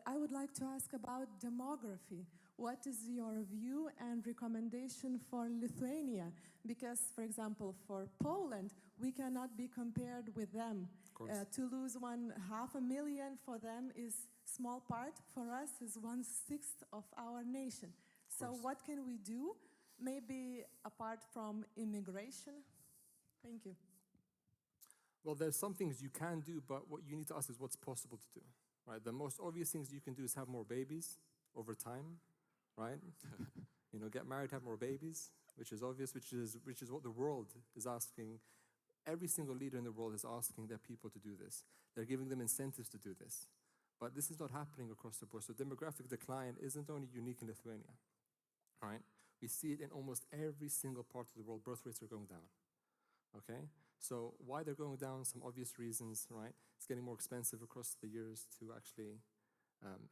But I would like to ask about demography. What is your view and recommendation for Lithuania? Because, for example, for Poland, we cannot be compared with them. To lose 500,000 for them is small part. For us is 1/6 of our nation. So what can we do? Maybe apart from immigration? Thank you. Well, there's some things you can do, but what you need to ask is what's possible to do, right? The most obvious things you can do is have more babies over time, right? Get married, have more babies, which is obvious, which is what the world is asking. Every single leader in the world is asking their people to do this. They're giving them incentives to do this. But this is not happening across the board. So demographic decline isn't only unique in Lithuania, right? We see it in almost every single part of the world. Birth rates are going down, okay? So why they're going down, some obvious reasons, right? It's getting more expensive across the years to actually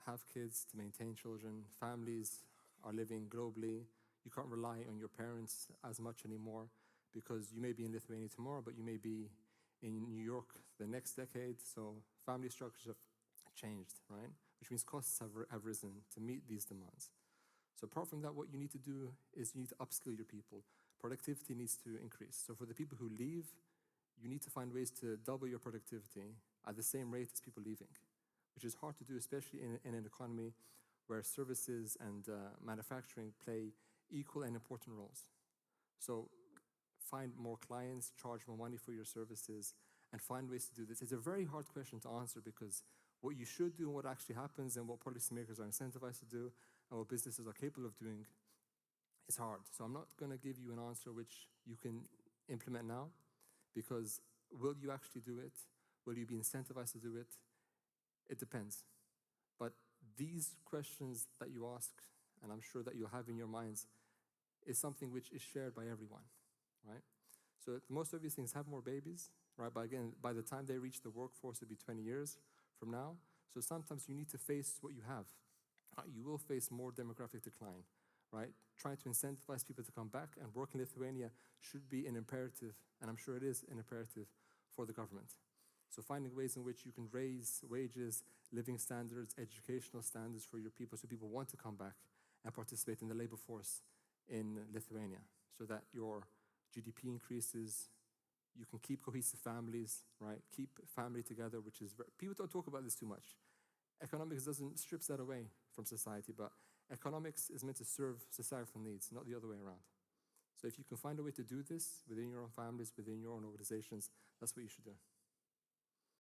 have kids, to maintain children. Families are living globally. You can't rely on your parents as much anymore because you may be in Lithuania tomorrow, but you may be in New York the next decade. So family structures have changed, right? Which means costs have risen to meet these demands. So apart from that, what you need to do is you need to upskill your people. Productivity needs to increase. So for the people who leave, you need to find ways to double your productivity at the same rate as people leaving, which is hard to do, especially in an economy where services and manufacturing play equal and important roles. So find more clients, charge more money for your services, and find ways to do this. It's a very hard question to answer because what you should do and what actually happens and what policymakers are incentivized to do and what businesses are capable of doing is hard. So I'm not going to give you an answer which you can implement now because will you actually do it? Will you be incentivized to do it? It depends. But these questions that you ask, and I'm sure that you'll have in your minds, is something which is shared by everyone, right? So the most obvious thing is have more babies, right? But again, by the time they reach the workforce, it'll be 20 years from now. So sometimes you need to face what you have. You will face more demographic decline, right? Trying to incentivize people to come back and work in Lithuania should be an imperative, and I'm sure it is an imperative for the government. So finding ways in which you can raise wages, living standards, educational standards for your people so people want to come back and participate in the labor force in Lithuania so that your GDP increases, you can keep cohesive families, right? Keep family together, which is people don't talk about this too much. Economics strips that away from society, but economics is meant to serve societal needs, not the other way around. So if you can find a way to do this within your own families, within your own organizations, that's what you should do.